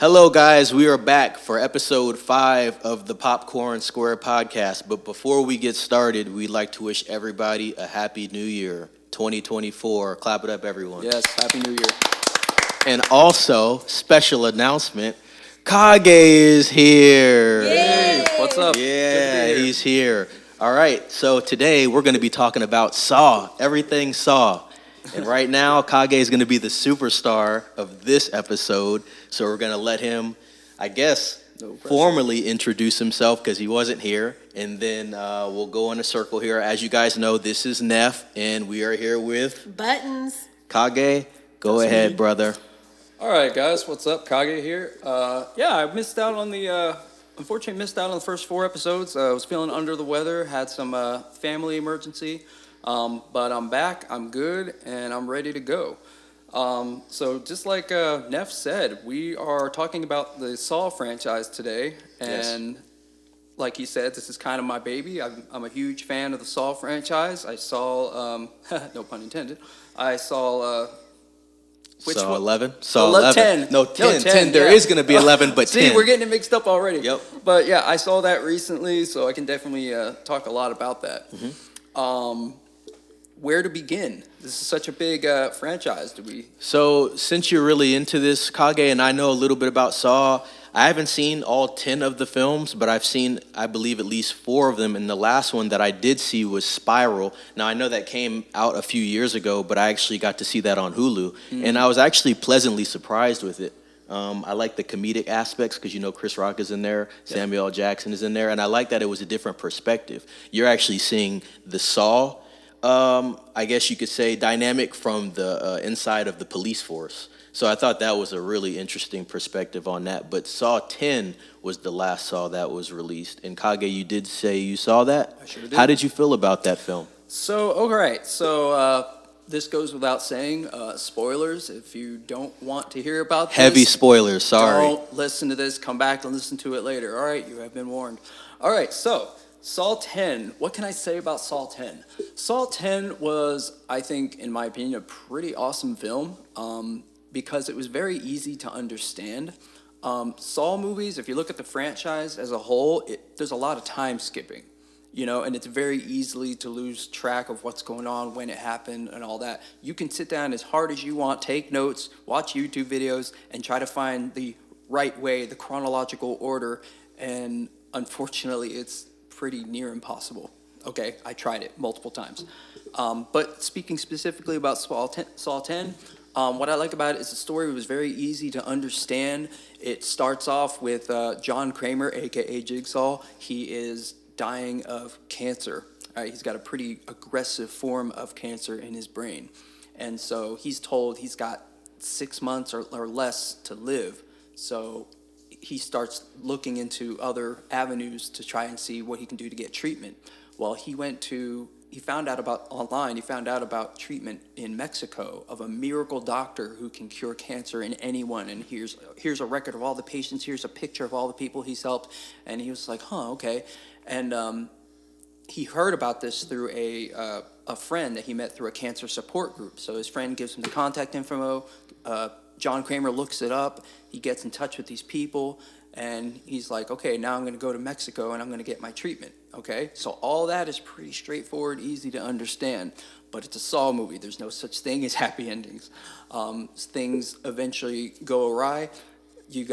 Hello, guys. We are back for episode 5 of the Popcorn Square podcast. But before we get started, we'd like to wish everybody a happy new year, 2024. Clap it up, everyone. Yes, happy new year. And also, special announcement, Kage is here. Hey, what's up? Yeah, he's here. All right, so today we're going to be talking about Saw, everything Saw. And right now, Kage is going to be the superstar of this episode. So we're going to let him, I guess, formally introduce himself because he wasn't here. And then we'll go in a circle here. As you guys know, this is Neff, and we are here with... Buttons. Kage, go ahead, brother. All right, guys, what's up? Kage here. I missed out on the... Unfortunately, missed out on the first 4 episodes. I was feeling under the weather, had some family emergency. But I'm back, I'm good, and I'm ready to go. So just like Neff said, we are talking about the Saw franchise today. And like he said, this is kind of my baby. I'm a huge fan of the Saw franchise. I saw, no pun intended, I saw... Which Saw one? 11? Saw 11. 10. No, 10. 10. There yeah. is going to be 11, but 10. See, we're getting it mixed up already. Yep. But yeah, I saw that recently, so I can definitely talk a lot about that. Mm-hmm. Where to begin? This is such a big franchise. So since you're really into this, Kage, and I know a little bit about Saw, I haven't seen all 10 of the films, but I've seen, I believe, at least 4 of them. And the last one that I did see was Spiral. Now, I know that came out a few years ago, but I actually got to see that on Hulu. And I was actually pleasantly surprised with it. I like the comedic aspects because, you know, Chris Rock is in there, Samuel L. Jackson is in there, and I like that it was a different perspective. You're actually seeing the Saw, I guess you could say, dynamic from the inside of the police force. So I thought that was a really interesting perspective on that. But Saw 10 was the last Saw that was released. And Kage, you did say you saw that? I sure did. How did you feel about that film? So, all right. So this goes without saying. Spoilers, if you don't want to hear about this. Heavy spoilers, sorry. Don't listen to this. Come back and listen to it later. All right, you have been warned. All right, so... Saw 10, what can I say about Saw 10? Saw 10 was, I think, in my opinion, a pretty awesome film because it was very easy to understand. Saw movies, if you look at the franchise as a whole, there's a lot of time skipping, you know, and it's very easily to lose track of what's going on, when it happened, and all that. You can sit down as hard as you want, take notes, watch YouTube videos, and try to find the right way, the chronological order, and unfortunately, it's pretty near impossible. Okay, I tried it multiple times. But speaking specifically about Saw 10, what I like about it is the story was very easy to understand. It starts off with John Kramer, a.k.a. Jigsaw. He is dying of cancer. Right? He's got a pretty aggressive form of cancer in his brain. And so he's told he's got 6 months or less to live. So he starts looking into other avenues to try and see what he can do to get treatment. Well, he found out about treatment in Mexico of a miracle doctor who can cure cancer in anyone. And here's a record of all the patients. Here's a picture of all the people he's helped. And he was like, okay. And he heard about this through a friend that he met through a cancer support group. So his friend gives him the contact info. John Kramer looks it up, he gets in touch with these people, and he's like, okay, now I'm going to go to Mexico and I'm going to get my treatment, okay? So all that is pretty straightforward, easy to understand, but it's a Saw movie. There's no such thing as happy endings. Things eventually go awry. He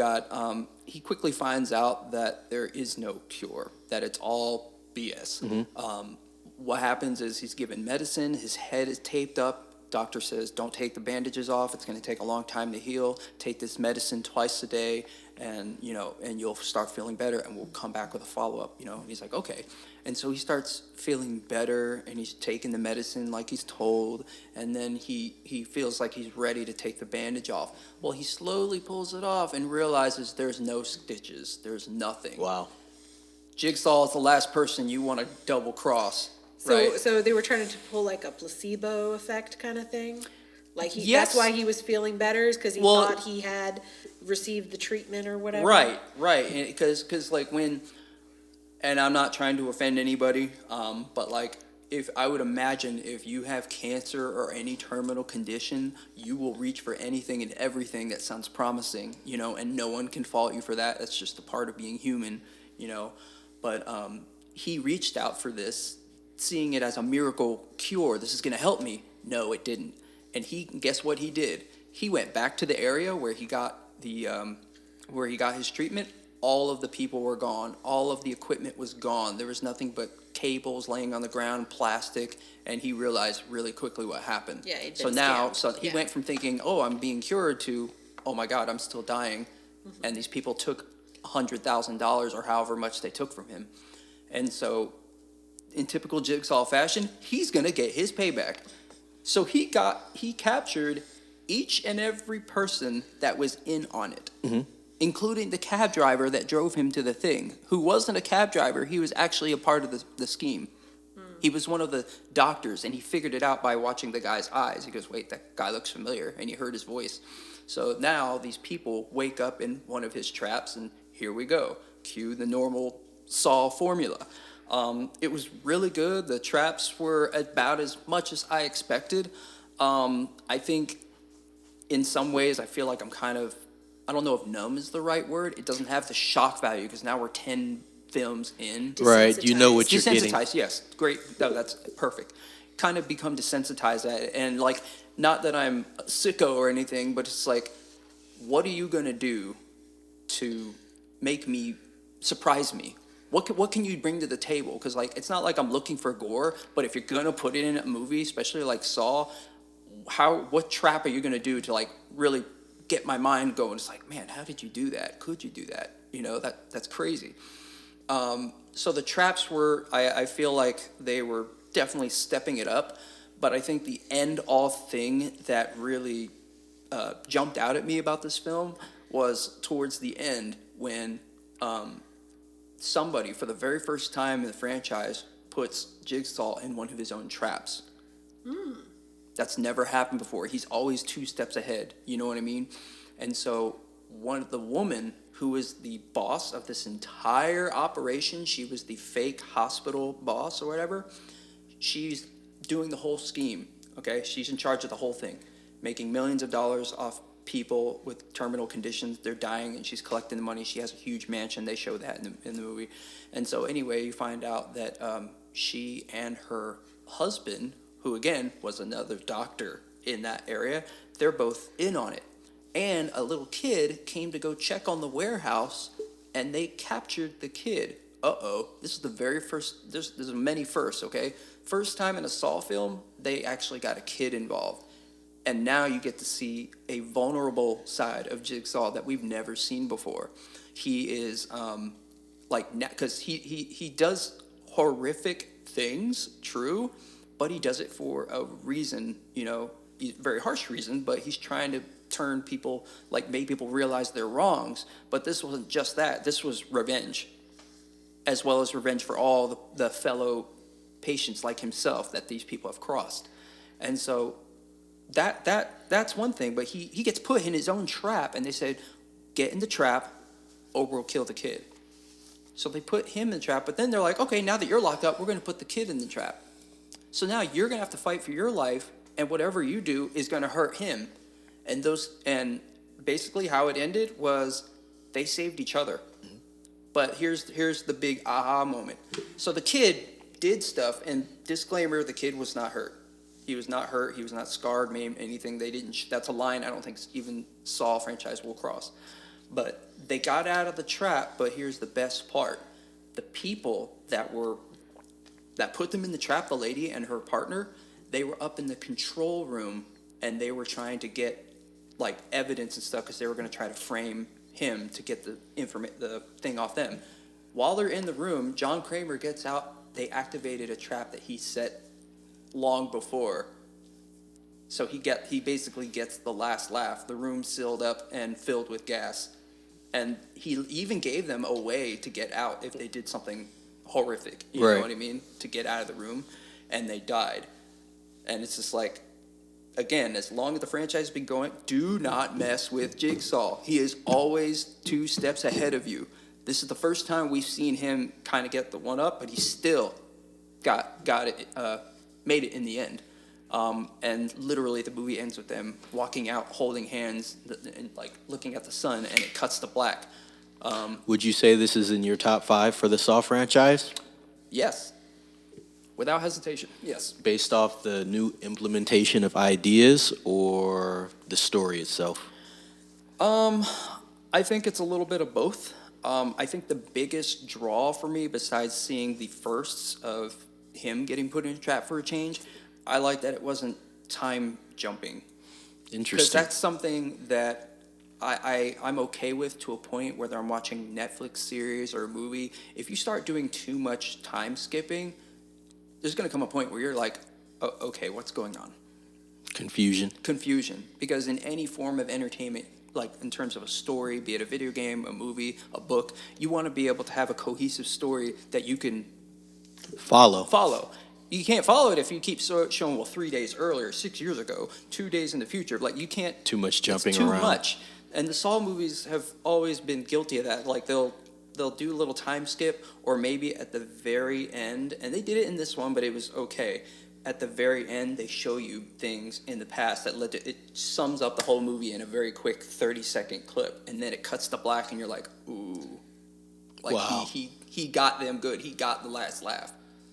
quickly finds out that there is no cure, that it's all BS. Mm-hmm. What happens is he's given medicine, his head is taped up. Doctor says, don't take the bandages off. It's going to take a long time to heal. Take this medicine twice a day, and you'll start feeling better, and we'll come back with a follow-up. And he's like, okay. And so he starts feeling better, and he's taking the medicine like he's told, and then he feels like he's ready to take the bandage off. Well, he slowly pulls it off and realizes there's no stitches. There's nothing. Wow. Jigsaw is the last person you want to double cross. So they were trying to pull like a placebo effect kind of thing? Like yes. That's why he was feeling better, is because he thought he had received the treatment or whatever? Right. Because like when, and I'm not trying to offend anybody, but like if I would imagine if you have cancer or any terminal condition, you will reach for anything and everything that sounds promising, and no one can fault you for that. That's just a part of being human, But he reached out for this, seeing it as a miracle cure. This is going to help me. No, it didn't. And guess what he did? He went back to the area where he got his treatment. All of the people were gone. All of the equipment was gone. There was nothing but cables laying on the ground, plastic, and he realized really quickly what happened. Yeah, he'd so been now, scammed. so he Yeah. went from thinking, "Oh, I'm being cured," to, "Oh my God, I'm still dying," Mm-hmm. and these people took $100,000 or however much they took from him, and so, in typical Jigsaw fashion, he's gonna get his payback. So he captured each and every person that was in on it. Including the cab driver that drove him to the thing, who wasn't a cab driver. He was actually a part of the scheme. He was one of the doctors, and he figured it out by watching the guy's eyes. He goes, "Wait, that guy looks familiar," and he heard his voice. So now these people wake up in one of his traps, and here we go. Cue the normal Saw formula. It was really good. The traps were about as much as I expected. I think in some ways I feel like I'm kind of, I don't know if numb is the right word. It doesn't have the shock value because now we're 10 films in. Right, you know what you're getting. Desensitized, yes. Great. No, that's perfect. Kind of become desensitized at it. And like, not that I'm a sicko or anything, but it's like, what are you going to do to make me, surprise me? What can you bring to the table? Because like, it's not like I'm looking for gore, but if you're going to put it in a movie, especially like Saw, what trap are you going to do to like really get my mind going? It's like, man, how did you do that? Could you do that? That's crazy. So the traps were, I feel like they were definitely stepping it up, but I think the end-all thing that really jumped out at me about this film was towards the end when somebody, for the very first time in the franchise, puts Jigsaw in one of his own traps. That's never happened before. He's always 2 steps ahead. You know what I mean? And so the woman who is the boss of this entire operation, she was the fake hospital boss or whatever, she's doing the whole scheme, okay? She's in charge of the whole thing, making millions of dollars off people with terminal conditions. They're dying, and she's collecting the money. She has a huge mansion. They show that in the movie. And so anyway, you find out that she and her husband, who again was another doctor in that area, they're both in on it. And a little kid came to go check on the warehouse, and they captured the kid. This is the very first, there's many firsts, okay? First time in a Saw film, they actually got a kid involved. And now you get to see a vulnerable side of Jigsaw that we've never seen before. He is, because he does horrific things, true, but he does it for a reason, very harsh reason, but he's trying to turn people, make people realize their wrongs. But this wasn't just that. This was revenge, as well as revenge for all the fellow patients like himself that these people have crossed. And so that's one thing. But he gets put in his own trap, and they said, get in the trap or we'll kill the kid. So they put him in the trap, but then they're like, okay, now that you're locked up, we're going to put the kid in the trap. So now you're going to have to fight for your life, and whatever you do is going to hurt him. And basically how it ended was they saved each other. But here's the big aha moment. So the kid did stuff, and disclaimer, the kid was not hurt. He was not hurt. He was not scarred, maimed, anything. They didn't. That's a line I don't think even Saw franchise will cross. But they got out of the trap. But here's the best part: the people that put them in the trap, the lady and her partner, they were up in the control room, and they were trying to get evidence and stuff because they were going to try to frame him to get the thing off them. While they're in the room, John Kramer gets out. They activated a trap that he set long before. So he basically gets the last laugh. The room sealed up and filled with gas. And he even gave them a way to get out if they did something horrific. You know what I mean? To get out of the room. And they died. And it's just like, again, as long as the franchise has been going, do not mess with Jigsaw. He is always 2 steps ahead of you. This is the first time we've seen him kind of get the one up, but he's still got it, made it in the end. And literally, the movie ends with them walking out, holding hands, and like looking at the sun, and it cuts to black. Would you say this is in your top 5 for the Saw franchise? Yes, without hesitation. Yes. Based off the new implementation of ideas or the story itself? I think it's a little bit of both. I think the biggest draw for me, besides seeing the firsts of him getting put in a trap for a change, I like that it wasn't time jumping. Because Interesting. that's something that I'm okay with to a point, whether I'm watching Netflix series or a movie. If you start doing too much time skipping, there's going to come a point where you're like, oh, okay, what's going on? Confusion. Because in any form of entertainment, like in terms of a story, be it a video game, a movie, a book, you want to be able to have a cohesive story that you can follow. You can't follow it if you keep showing, well, 3 days earlier, 6 years ago, 2 days in the future. Like, you can't. Too much jumping it's too around. much. And the Saw movies have always been guilty of that. Like, they'll do a little time skip, or maybe at the very end, and they did it in this one, but it was okay. At the very end, they show you things in the past that led to, it sums up the whole movie in a very quick 30-second clip, and then it cuts to black, and you're like, ooh. Like, wow. He got them good. He got the last laugh.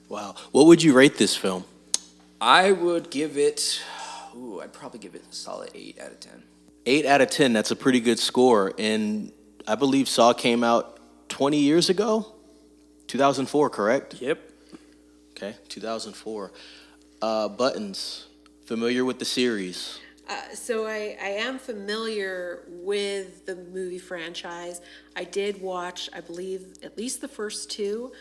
Wow. What would you rate this film? I would give it, I'd probably give it a solid 8 out of 10. 8 out of 10, that's a pretty good score. And I believe Saw came out 20 years ago? 2004, correct? Yep. Okay, 2004. Buttons, familiar with the series? So I am familiar with the movie franchise. I did watch, I believe, at least the first 2.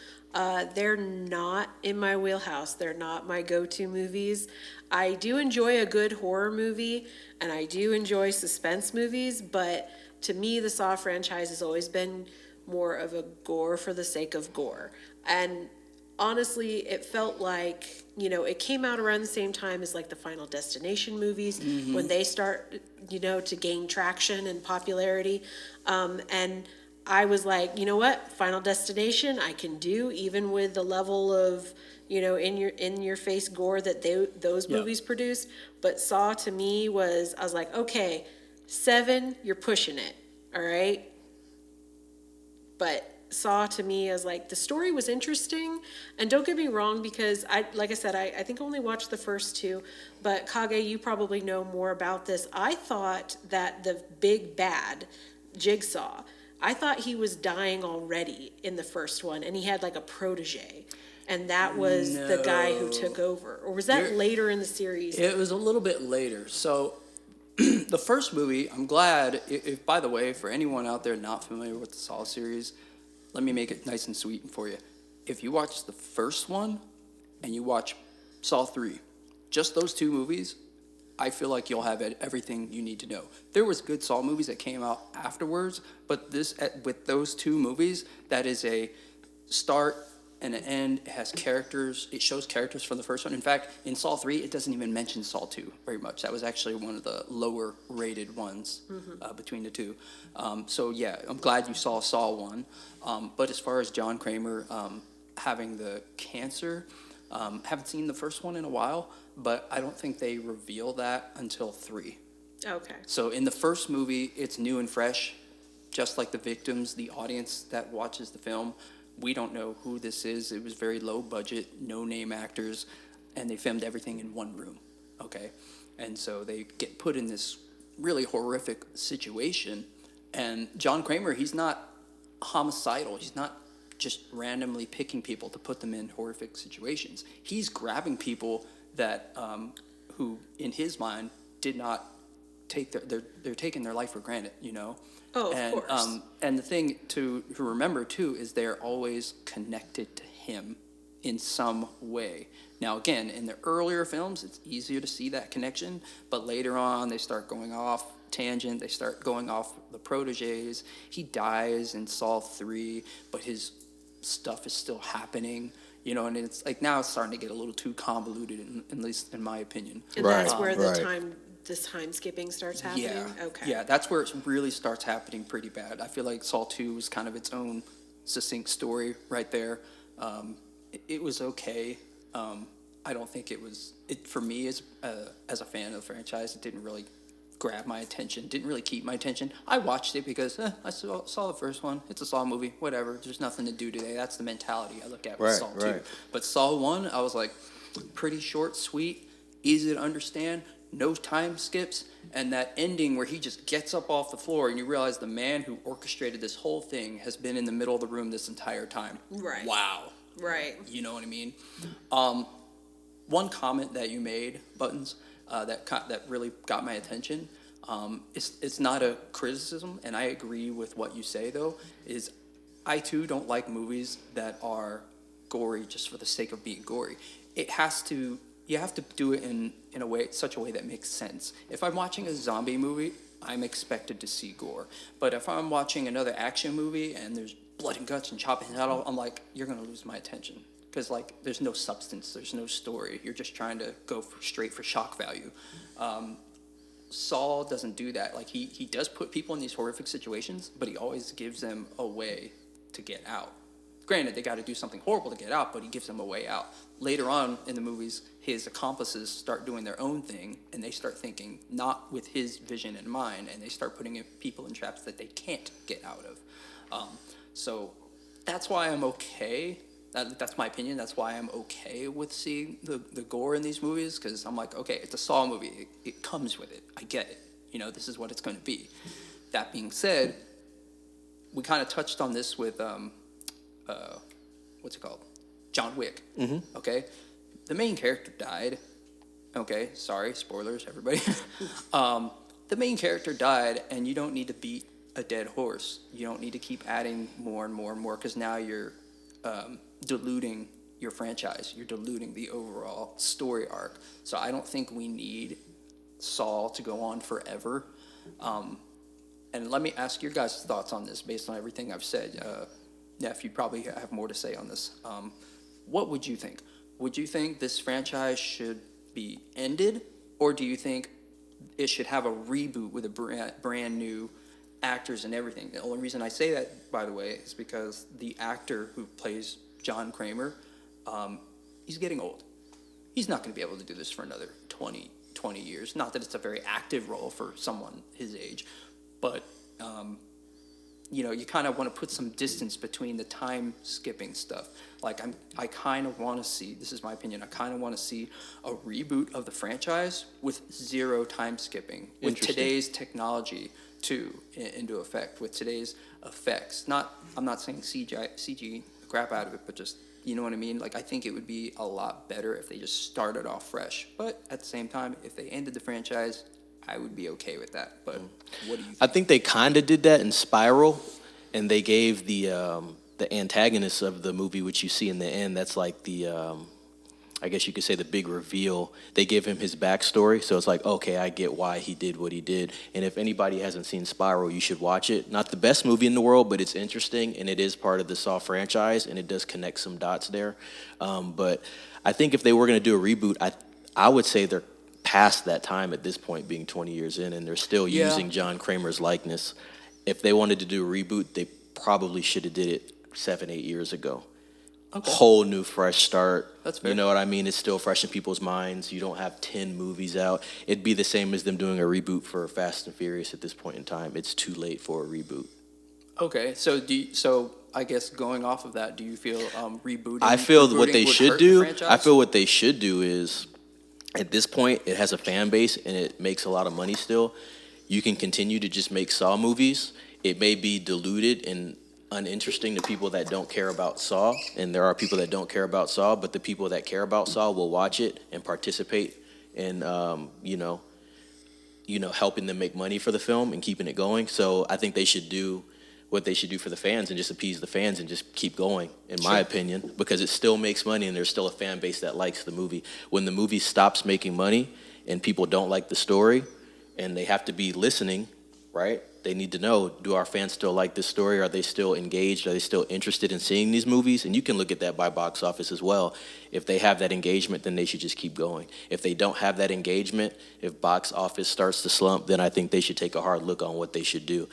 They're not in my wheelhouse. They're not my go-to movies. I do enjoy a good horror movie, and I do enjoy suspense movies, but to me, the Saw franchise has always been more of a gore for the sake of gore. And honestly, it felt like, it came out around the same time as like the Final Destination movies, when they start, to gain traction and popularity. And I was like, you know what, Final Destination, I can do, even with the level of, in your face gore that those movies produced. But Saw to me I was like, okay, 7, you're pushing it, all right? But Saw to me, I was like, the story was interesting, and don't get me wrong, because like I said, I think I only watched the first 2, but Kage, you probably know more about this. I thought that the big bad, Jigsaw, I thought he was dying already in the first one, and he had like a protege, and that was the guy who took over. Or was that later in the series? It was a little bit later. So the first movie, I'm glad, if by the way, for anyone out there not familiar with the Saw series, let me make it nice and sweet for you. If you watch the first one and you watch Saw 3, just those 2 movies, I feel like you'll have everything you need to know. There was good Saw movies that came out afterwards, but with those 2 movies, that is a start and an end. It has characters. It shows characters from the first one. In fact, in Saw 3, it doesn't even mention Saw 2 very much. That was actually one of the lower rated ones between the 2. So yeah, I'm glad you saw Saw 1. But as far as John Kramer having the cancer, haven't seen the first one in a while, but I don't think they reveal that until 3. Okay. So in the first movie, it's new and fresh, just like the victims, the audience that watches the film. We don't know who this is. It was very low budget, no name actors, and they filmed everything in one room, okay? And so they get put in this really horrific situation, and John Kramer, he's not homicidal. He's not just randomly picking people to put them in horrific situations. He's grabbing people that who, in his mind, did not take they're taking their life for granted, Oh, of course. And the thing to remember too is they're always connected to him in some way. Now, again, in the earlier films, it's easier to see that connection, but later on, they start going off tangent. They start going off the proteges. He dies in Saw 3, but his stuff is still happening. And it's like now it's starting to get a little too convoluted, at least in my opinion. And Right, that's where right. this time skipping starts happening? Yeah. Okay. Yeah, that's where it really starts happening pretty bad. I feel like Saw 2 was kind of its own succinct story right there. It was okay. I don't think it was it for me as a fan of the franchise. It didn't really grab my attention. Didn't really keep my attention. I watched it because I saw the first one. It's a Saw movie. Whatever. There's nothing to do today. That's the mentality I look at with Saw 2. But Saw 1, I was like, pretty short, sweet, easy to understand. No time skips, and that ending where he just gets up off the floor and you realize the man who orchestrated this whole thing has been in the middle of the room this entire time. Right. Wow. Right. You know what I mean? One comment that you made, Buttons, that really got my attention. It's not a criticism, and I agree with what you say, though, is I, too, don't like movies that are gory just for the sake of being gory. You have to do it in such a way that makes sense. If I'm watching a zombie movie, I'm expected to see gore. But if I'm watching another action movie and there's blood and guts and chopping head off, I'm like, you're gonna lose my attention. Because there's no substance, there's no story. You're just trying to go straight for shock value. Saul doesn't do that. Like he does put people in these horrific situations, but he always gives them a way to get out. Granted, they got to do something horrible to get out, but he gives them a way out. Later on in the movies, his accomplices start doing their own thing, and they start thinking not with his vision in mind, and they start putting people in traps that they can't get out of. So that's why I'm okay. That's my opinion. That's why I'm okay with seeing the gore in these movies, because I'm like, okay, it's a Saw movie. It comes with it. I get it. This is what it's going to be. That being said, we kind of touched on this with what's it called? John Wick. Mm-hmm. Okay, the main character died. Okay, sorry, spoilers, everybody. The main character died, and you don't need to beat a dead horse. You don't need to keep adding more and more and more, because now you're diluting your franchise. You're diluting the overall story arc. So I don't think we need Saul to go on forever. And let me ask your guys' thoughts on this based on everything I've said. Neff, you probably have more to say on this. What would you think? Would you think this franchise should be ended, or do you think it should have a reboot with a brand new actors and everything? The only reason I say that, by the way, is because the actor who plays John Kramer, he's getting old. He's not going to be able to do this for another 20 years. Not that it's a very active role for someone his age, but you kind of want to put some distance between the time skipping stuff. Like I kind of want to see, this is my opinion, I kind of want to see a reboot of the franchise with zero time skipping, with today's technology too into effect, with today's effects. I'm not saying CG crap out of it, but just, you know what I mean? Like, I think it would be a lot better if they just started off fresh. But at the same time, if they ended the franchise, I would be okay with that. But what do you think? I think they kind of did that in Spiral, and they gave the antagonist of the movie, which you see in the end, that's like I guess you could say the big reveal. They give him his backstory, so it's like, okay, I get why he did what he did. And if anybody hasn't seen Spiral, you should watch it. Not the best movie in the world, but it's interesting, and it is part of the Saw franchise, and it does connect some dots there. But I think if they were going to do a reboot, I would say they're past that time at this point, being 20 years in, and they're still using John Kramer's likeness. If they wanted to do a reboot, they probably should have did it 7-8 years ago. Okay. Whole new fresh start. That's fair. You know what I mean? It's still fresh in people's minds. You don't have 10 movies out. It'd be the same as them doing a reboot for Fast and Furious at this point in time. It's too late for a reboot. Okay, so I guess going off of that, do you feel rebooting? I feel what they should do. I feel what they should do is, at this point, it has a fan base and it makes a lot of money still. You can continue to just make Saw movies. It may be diluted and uninteresting to people that don't care about Saw, and there are people that don't care about Saw, but the people that care about Saw will watch it and participate in, helping them make money for the film and keeping it going. So I think they should do what they should do for the fans and just appease the fans and just keep going, in my opinion, because it still makes money and there's still a fan base that likes the movie. When the movie stops making money and people don't like the story and they have to be listening, right? They need to know, do our fans still like this story? Are they still engaged? Are they still interested in seeing these movies? And you can look at that by box office as well. If they have that engagement, then they should just keep going. If they don't have that engagement, if box office starts to slump, then I think they should take a hard look on what they should do.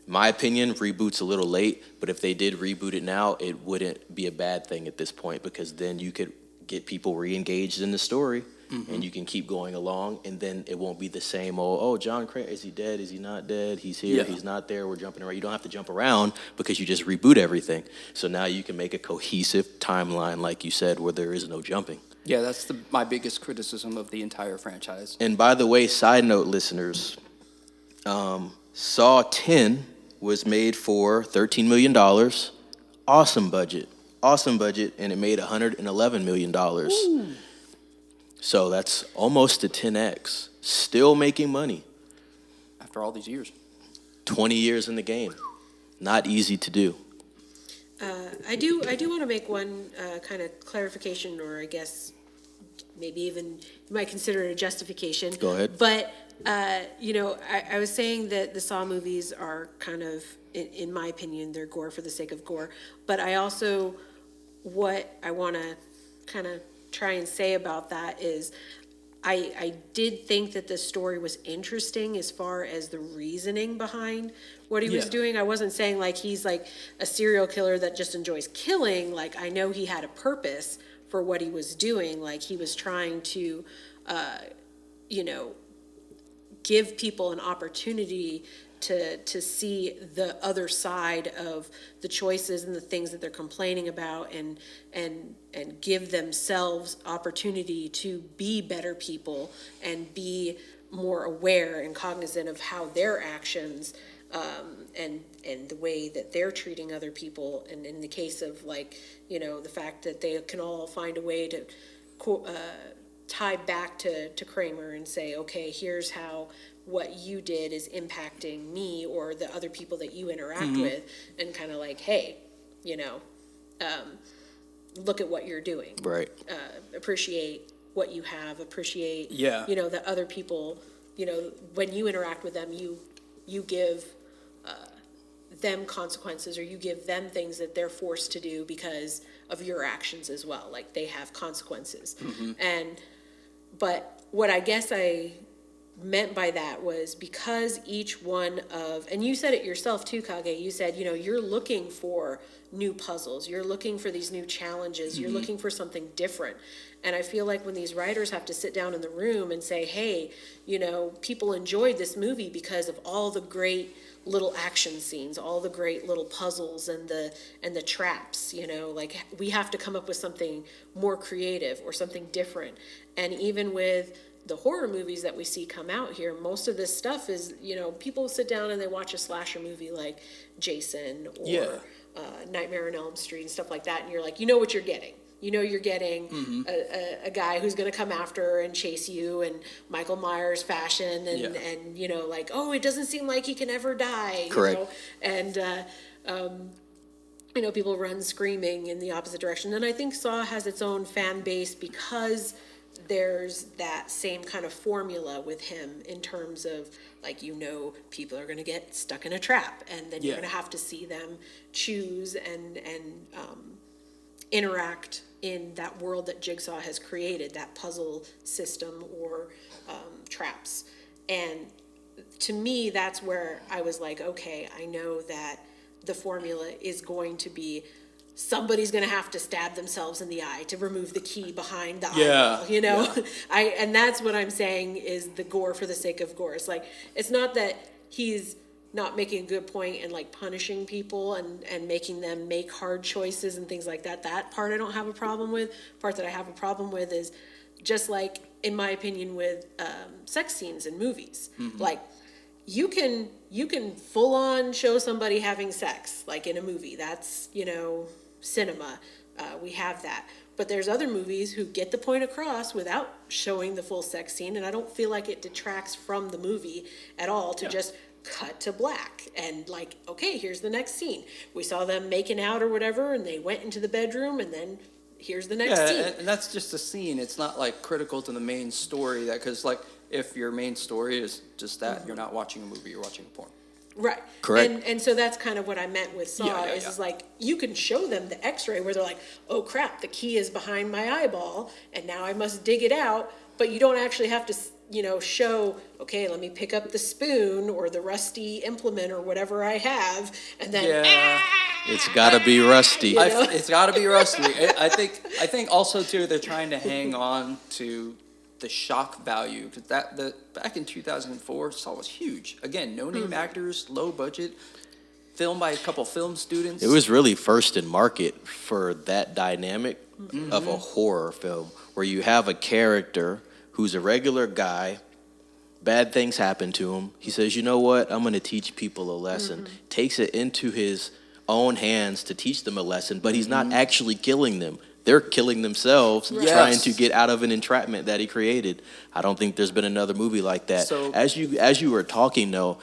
My opinion, reboot's a little late, but if they did reboot it now, it wouldn't be a bad thing at this point, because then you could get people re-engaged in the story, and you can keep going along, and then it won't be the same oh, John Kramer, is he dead, is he not dead, he's here, he's not there, we're jumping around. You don't have to jump around because you just reboot everything. So now you can make a cohesive timeline, like you said, where there is no jumping. Yeah, that's my biggest criticism of the entire franchise. And by the way, side note, listeners, Saw 10 was made for $13 million. Awesome budget, and it made $111 million. Ooh. So that's almost a 10x. Still making money. After all these years. 20 years in the game. Not easy to do. I do want to make one kind of clarification, or I guess maybe even you might consider it a justification. Go ahead. But, I was saying that the Saw movies are kind of, in my opinion, they're gore for the sake of gore. But I also, what I want to kind of try and say about that is I did think that the story was interesting as far as the reasoning behind what he was doing. I wasn't saying like he's like a serial killer that just enjoys killing. Like, I know he had a purpose for what he was doing. Like, he was trying to, give people an opportunity to see the other side of the choices and the things that they're complaining about, and give themselves opportunity to be better people and be more aware and cognizant of how their actions and the way that they're treating other people. And in the case of the fact that they can all find a way to tie back to Kramer and say, okay, here's how what you did is impacting me or the other people that you interact with, and kind of like, hey, look at what you're doing. Right. Appreciate what you have, appreciate, that other people, when you interact with them, you give them consequences, or you give them things that they're forced to do because of your actions as well. Like, they have consequences. But what I guess I meant by that was because each one of, and you said it yourself too, Kage, you said, you're looking for new puzzles, you're looking for these new challenges, you're looking for something different. And I feel like when these writers have to sit down in the room and say, hey, people enjoyed this movie because of all the great little action scenes, all the great little puzzles and the traps, like, we have to come up with something more creative or something different. And even with the horror movies that we see come out here, most of this stuff is, people sit down and they watch a slasher movie like Jason or Nightmare on Elm Street and stuff like that, and you're like, what you're getting. You're getting a guy who's going to come after and chase you in Michael Myers fashion, and like, oh, it doesn't seem like he can ever die. Correct. And people run screaming in the opposite direction. And I think Saw has its own fan base because there's that same kind of formula with him in terms of, like, people are going to get stuck in a trap, and then you're going to have to see them choose and interact in that world that Jigsaw has created, that puzzle system or traps. And to me, that's where I was like, okay, I know that the formula is going to be somebody's going to have to stab themselves in the eye to remove the key behind the eyeball, and that's what I'm saying is the gore for the sake of gore. It's like, it's not that he's not making a good point and like punishing people and making them make hard choices and things like that. That part I don't have a problem with. Part that I have a problem with is just like, in my opinion, with sex scenes in movies. Like, you can full on show somebody having sex, like in a movie. That's, cinema. We have that. But there's other movies who get the point across without showing the full sex scene, and I don't feel like it detracts from the movie at all to just cut to black and like, okay, here's the next scene. We saw them making out or whatever, and they went into the bedroom, and then here's the next scene. And that's just a scene. It's not like critical to the main story, that because like if your main story is just that, you're not watching a movie, you're watching a porn. Right. Correct. And so that's kind of what I meant with Saw is like, you can show them the x-ray where they're like, oh crap, the key is behind my eyeball and now I must dig it out. But you don't actually have to, show, okay, let me pick up the spoon or the rusty implement or whatever I have. And then, It's gotta be Rusty. It's got to be Rusty. I think also too they're trying to hang on to the shock value because back in 2004, Saw was huge. Again, no name actors, low budget, filmed by a couple film students. It was really first in market for that dynamic of a horror film where you have a character who's a regular guy. Bad things happen to him. He says, you know what? I'm going to teach people a lesson. Takes it into his own hands to teach them a lesson, but he's not actually killing them. They're killing themselves, trying to get out of an entrapment that he created. I don't think there's been another movie like that. So, as you were talking, though,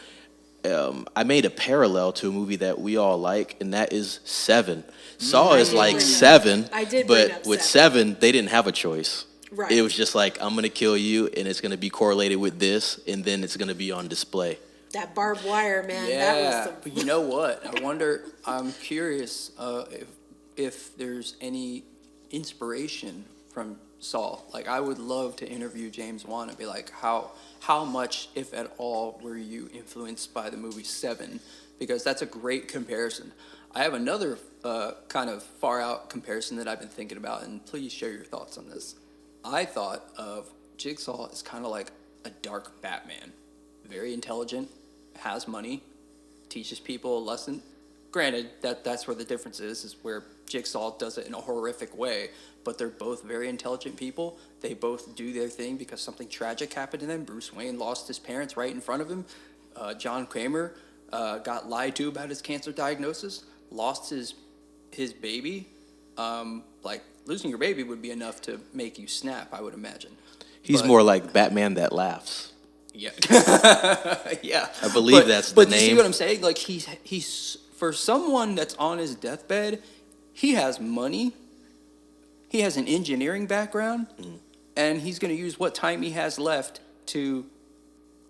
I made a parallel to a movie that we all like, and that is Seven. Saw is like Seven, I did bring up but with Seven. Seven, they didn't have a choice. Right. It was just like, I'm going to kill you, and it's going to be correlated with this, and then it's going to be on display. That barbed wire, man. yeah, That was but you know what? I'm curious if there's any inspiration from Saw. Like, I would love to interview James Wan and be like, how much, if at all, were you influenced by the movie Seven? Because that's a great comparison. I have another kind of far out comparison that I've been thinking about, and please share your thoughts on this. I thought of Jigsaw as kind of like a dark Batman. Very intelligent, has money, teaches people a lesson. Granted, that's where the difference is where Jigsaw does it in a horrific way, but they're both very intelligent people. They both do their thing because something tragic happened to them. Bruce Wayne lost his parents right in front of him. John Kramer got lied to about his cancer diagnosis, lost his baby. Like, losing your baby would be enough to make you snap, I would imagine. He's more like Batman that laughs. Yeah. Yeah. I believe that's the but name. you see what I'm saying? Like, he's for someone that's on his deathbed, he has money, he has an engineering background, and he's going to use what time he has left to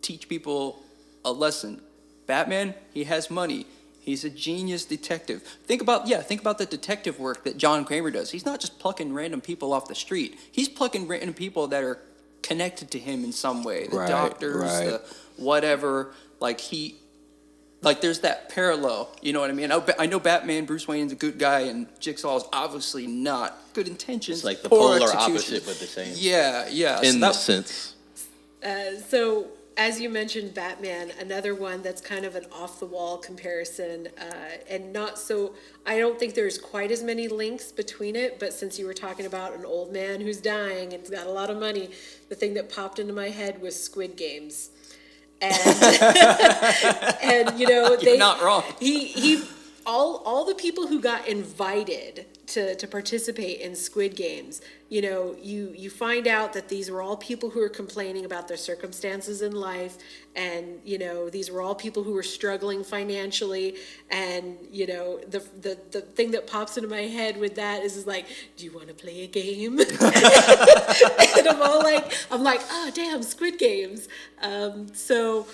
teach people a lesson. Batman, he has money. He's a genius detective. Think about the detective work that John Kramer does. He's not just plucking random people off the street. He's plucking random people that are connected to him in some way. The doctors, the whatever. Like there's that parallel. You know what I mean? I know Batman, Bruce Wayne's a good guy, and Jigsaw is obviously not. Good intentions. It's like the poor polar execution. opposite, but the same. Yeah. In the sense. So, as you mentioned, Batman, another one that's kind of an off-the-wall comparison, and not so, I don't think there's quite as many links between it, but since you were talking about an old man who's dying and has got a lot of money, the thing that popped into my head was Squid Games. And, and you know, You're not wrong. All the people who got invited to participate in Squid Games, you know, you find out that these were all people who were complaining about their circumstances in life, and you know, these were all people who were struggling financially, and you know, the thing that pops into my head with that is like, do you want to play a game? And I'm like, oh damn, Squid Games. So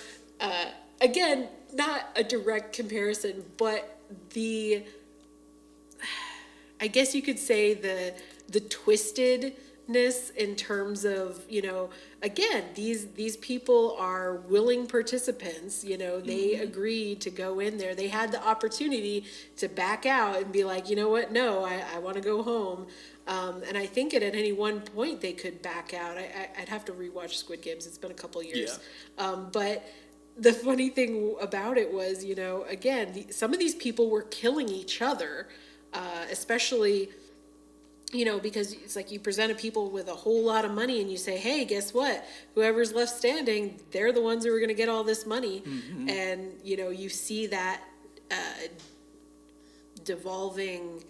again, not a direct comparison, but I guess you could say the twistedness in terms of, you know, again, these people are willing participants, you know, they agreed to go in there. They had the opportunity to back out and be like, you know what, no, I want to go home. And I think at any one point they could back out. I'd have to rewatch Squid Games. It's been a couple years. Yeah. But the funny thing about it was, you know, again, some of these people were killing each other, especially, you know, because it's like you presented people with a whole lot of money and you say, hey, guess what? Whoever's left standing, they're the ones who are going to get all this money. Mm-hmm. And, you know, you see that devolving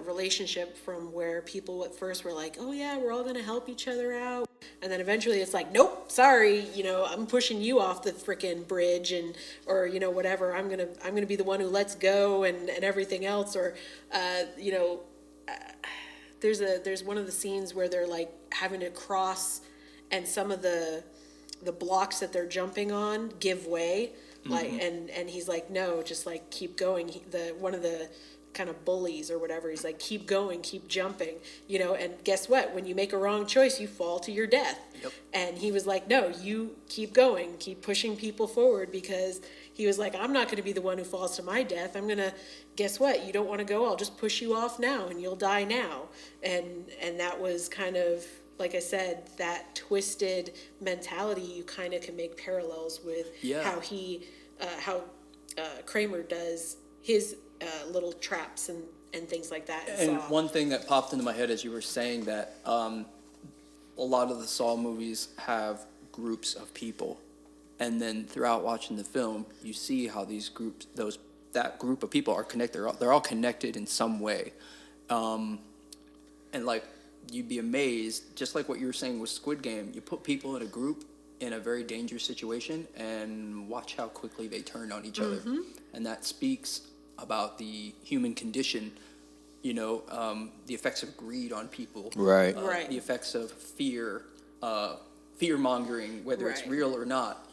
relationship from where people at first were like, oh yeah, we're all going to help each other out. And then eventually it's like, nope, sorry, you know, I'm pushing you off the frickin' bridge, and, or, you know, whatever, I'm going to be the one who lets go and everything else. Or, you know, there's one of the scenes where they're like having to cross, and some of the blocks that they're jumping on give way. Like, and he's like, no, just like keep going. One of the kind of bullies or whatever, he's like, keep going, keep jumping, you know, and guess what, when you make a wrong choice, you fall to your death. Yep. And he was like, no, you keep going, keep pushing people forward, because he was like, I'm not going to be the one who falls to my death. I'm going to, guess what? You don't want to go? I'll just push you off now and you'll die now. And that was kind of, like I said, that twisted mentality. You kind of can make parallels with how Kramer does his little traps and things like that. And one thing that popped into my head as you were saying that, a lot of the Saw movies have groups of people, and then throughout watching the film, you see how these groups, that group of people are connected. They're all connected in some way, and like you'd be amazed, just like what you were saying with Squid Game. You put people in a group in a very dangerous situation, and watch how quickly they turn on each other, and that speaks about the human condition. You know, the effects of greed on people. Right. The effects of fear, fear-mongering, whether it's real or not.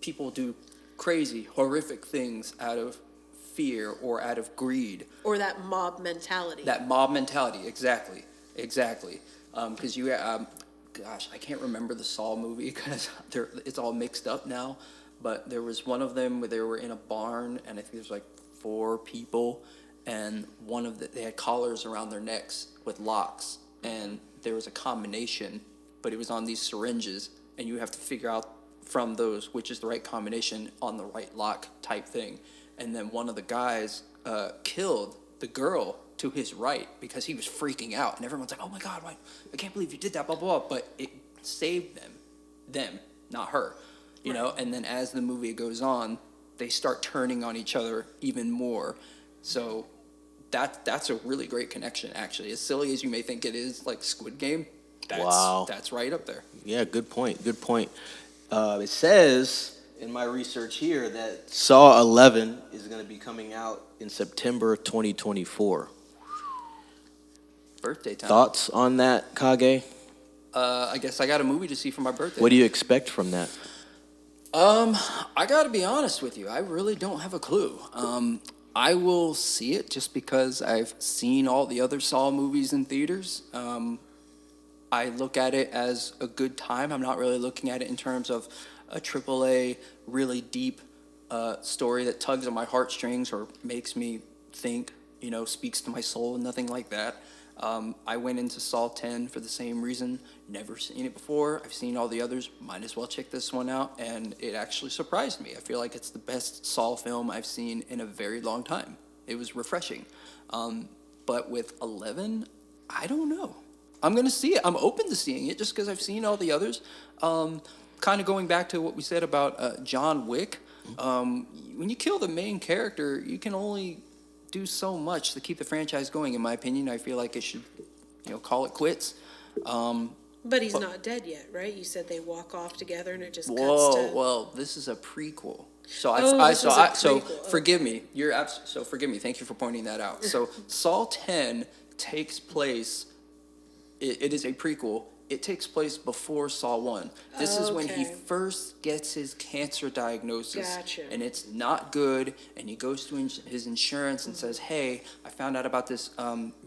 People do crazy, horrific things out of fear or out of greed. Or that mob mentality. Exactly. Because gosh, I can't remember the Saw movie because it's all mixed up now. But there was one of them where they were in a barn, and I think there's like 4 people. And they had collars around their necks with locks, and there was a combination, but it was on these syringes, and you have to figure out from those which is the right combination on the right lock type thing. And then one of the guys killed the girl to his right because he was freaking out, and everyone's like, "Oh my God, why? I can't believe you did that!" Blah blah blah. But it saved them, not her, you know. And then as the movie goes on, they start turning on each other even more. So that's a really great connection, actually. As silly as you may think it is, like Squid Game, that's right up there. Yeah, good point. It says in my research here that Saw 11 is going to be coming out in September 2024. Birthday time. Thoughts on that, Kage? I guess I got a movie to see for my birthday. What do you expect from that? I got to be honest with you. I really don't have a clue. I will see it just because I've seen all the other Saw movies in theaters. I look at it as a good time. I'm not really looking at it in terms of a AAA, really deep story that tugs on my heartstrings or makes me think, speaks to my soul and nothing like that. I went into Saw 10 for the same reason. Never seen it before. I've seen all the others. Might as well check this one out. And it actually surprised me. I feel like it's the best Saw film I've seen in a very long time. It was refreshing. But with 11, I don't know. I'm going to see it. I'm open to seeing it just because I've seen all the others. Kind of going back to what we said about John Wick. When you kill the main character, you can only do so much to keep the franchise going. In my opinion, I feel like it should, call it quits. But he's not dead yet, right? You said they walk off together and it just cuts to... Well, this is a prequel. Forgive me. So forgive me. Thank you for pointing that out. So Saw 10 takes place. It is a prequel. It takes place before Saw 1. This is when he first gets his cancer diagnosis. Gotcha. And it's not good. And he goes to his insurance and says, "Hey, I found out about this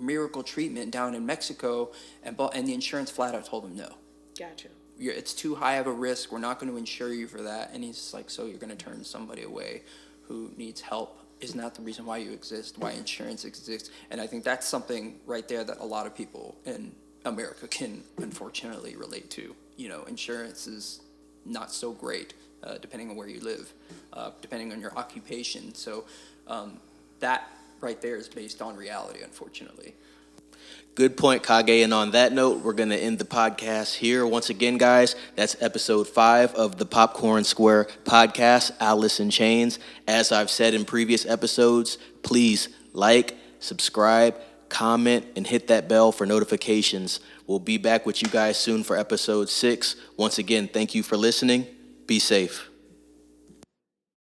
miracle treatment down in Mexico." And the insurance flat out told him no. Gotcha. It's too high of a risk. We're not going to insure you for that. And he's like, "So you're going to turn somebody away who needs help? Isn't that the reason why you exist, why insurance exists?" And I think that's something right there that a lot of people in America can unfortunately relate to. Insurance is not so great depending on where you live, depending on your occupation. So that right there is based on reality, unfortunately. Good point, Kage. And on that note, we're going to end the podcast here. Once again, guys, that's episode 5 of the Popcorn Square podcast, Alice in Chains. As I've said in previous episodes, please like, subscribe, comment, and hit that bell for notifications. We'll be back with you guys soon for episode 6. Once again, thank you for listening. Be safe.